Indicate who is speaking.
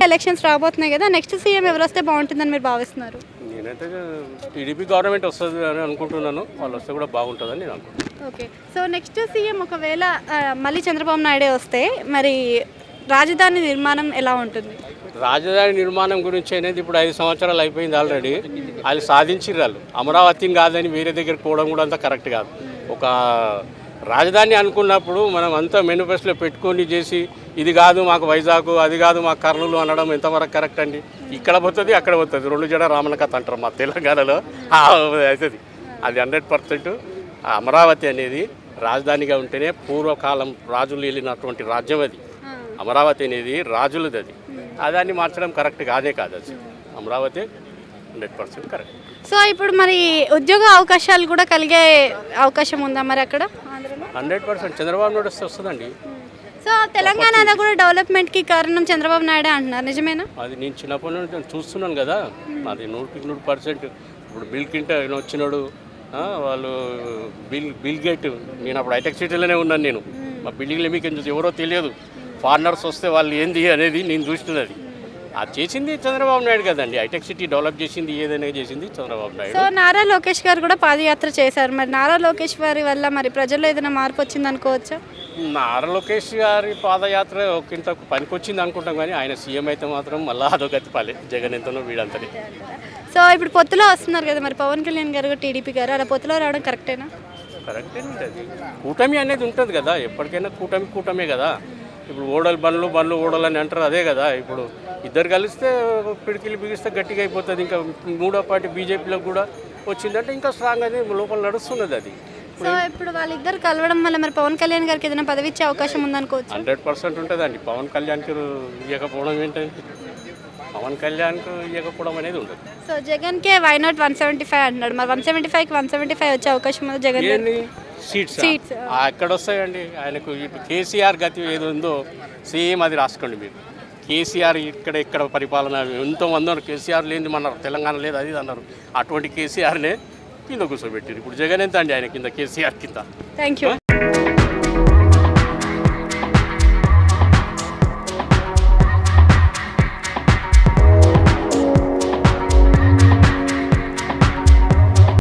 Speaker 1: Elections రాబోతున్నాయి కదా, next CM ఎవరు వస్తే బాగుంటుందని మీరు భావిస్తున్నారు?
Speaker 2: నేనైతే టీడీపీ గవర్నమెంట్ వస్తుంది అని అనుకుంటున్నాను. వాళ్ళు వస్తే కూడా బాగుంటుందని నేను అనుకుంటున్నాను.
Speaker 1: ఓకే, సో నెక్స్ట్ సీఎం ఒకవేళ మళ్ళీ చంద్రబాబు నాయుడే వస్తే మరి రాజధాని నిర్మాణం ఎలా ఉంటుంది?
Speaker 2: రాజధాని నిర్మాణం గురించి అనేది ఇప్పుడు 5 సంవత్సరాలు అయిపోయింది ఆల్రెడీ. వాళ్ళు సాధించారు. వాళ్ళు అమరావతిని కాదని వేరే దగ్గర పోవడం కూడా అంత కరెక్ట్ కాదు. ఒక రాజధాని అనుకున్నప్పుడు మనం అంతా మేనిఫెస్టోలో పెట్టుకొని చేసి ఇది కాదు మాకు వైజాగ్, అది కాదు మాకు కర్నూలు అనడం ఎంతవరకు కరెక్ట్ అండి? ఇక్కడ పోతుంది అక్కడ పోతుంది, 2 జడ రామన కథ అంటారు మా తెలంగాణలో అవుతుంది. అది 100%. అమరావతి అనేది రాజధానిగా ఉంటేనే పూర్వకాలం రాజులు వెళ్ళినటువంటి రాజ్యం అది. అమరావతి అనేది రాజులది. దాన్ని మార్చడం కరెక్ట్ కాదే కాదు. అది అమరావతి 100% కరెక్ట్.
Speaker 1: సో ఇప్పుడు మరి ఉద్యోగ అవకాశాలు కూడా కలిగే అవకాశం ఉందా మరి అక్కడ?
Speaker 2: 100% చంద్రబాబు నాయుడు వస్తే వస్తుందండి.
Speaker 1: సో తెలంగాణలో కూడా డెవలప్మెంట్కి కారణం చంద్రబాబు నాయుడు అంటున్నారు, నిజమేనా?
Speaker 2: అది నేను చిన్నప్పటి నుండి చూస్తున్నాను కదా, అది 100%. ఇప్పుడు బిల్ క్లింటన్ వచ్చినాడు, వాళ్ళు బిల్ గేట్. నేను అప్పుడు హైటెక్ సిటీలోనే ఉన్నాను. నేను మా బిల్డింగ్లో మీకు ఎవరో తెలియదు. ఫారినర్స్ వస్తే వాళ్ళు ఏంది అనేది నేను చూస్తున్నది. అది చేసింది చంద్రబాబు నాయుడు కదండి. హైటెక్ సిటీ డెవలప్ చేసింది, ఏదైనా చేసింది చంద్రబాబు నాయుడు.
Speaker 1: సో నారా లోకేష్ గారు కూడా పాదయాత్ర చేశారు. మరి నారా లోకేష్ గారి వల్ల మరి ప్రజల్లో ఏదైనా మార్పు వచ్చింది అనుకోవచ్చా?
Speaker 2: నారా లోకేష్ గారి పాదయాత్ర ఒకంత పనికొచ్చింది అనుకుంటాం, కానీ ఆయన సీఎం అయితే మాత్రం మళ్ళీ అదో గతిపాలి. జగన్ ఎంతనో వీడంతనే.
Speaker 1: సో ఇప్పుడు పొత్తులో వస్తున్నారు కదా, మరి పవన్ కళ్యాణ్ గారు టీడీపీ గారు అలా పొత్తులో రావడం కరెక్టేనా?
Speaker 2: కరెక్టే ఉంటుంది. కూటమి అనేది ఉంటుంది కదా, ఎప్పటికైనా కూటమే కదా. ఇప్పుడు ఓడలు బండ్లు ఓడలు అని అంటారు, అదే కదా. ఇప్పుడు ఇద్దరు కలిస్తే పిడికిలు బిగిస్తే గట్టిగా అయిపోతుంది. ఇంకా 3వ పార్టీ బీజేపీలో కూడా వచ్చిందంటే ఇంకా స్ట్రాంగ్ అది లోపల నడుస్తున్నది. అది
Speaker 1: సో ఇప్పుడు వాళ్ళిద్దరు కలవడం వల్ల మరి పవన్ కళ్యాణ్ గారికి ఏదైనా పదవి ఇచ్చే అవకాశం ఉందనుకోవచ్చు?
Speaker 2: 100% ఉంటుందండి. పవన్ కళ్యాణ్కి ఇవ్వకపోవడం ఏంటంటే, పవన్ కళ్యాణ్కి ఇవ్వకపోవడం అనేది ఉంటుంది.
Speaker 1: సో జగన్కే వై నాట్ 175 అంటున్నాడు. మరి 175కి 175 వచ్చే అవకాశం ఉంది జగన్
Speaker 2: సీట్స్ ఎక్కడ వస్తాయండి ఆయనకు? ఇప్పుడు కేసీఆర్ గతి ఏదో ఉందో సేమ్ అది రాసుకోండి మీరు. కేసీఆర్ ఇక్కడ పరిపాలన ఎంతోమంది అన్నారు, కేసీఆర్ లేని మన తెలంగాణ లేదు అది అన్నారు. అటువంటి కేసీఆర్నే కింద కూర్చోబెట్టారు. ఇప్పుడు జగన్ ఎంత అండి ఆయన కింద, కేసీఆర్ కింద.
Speaker 1: Thank you.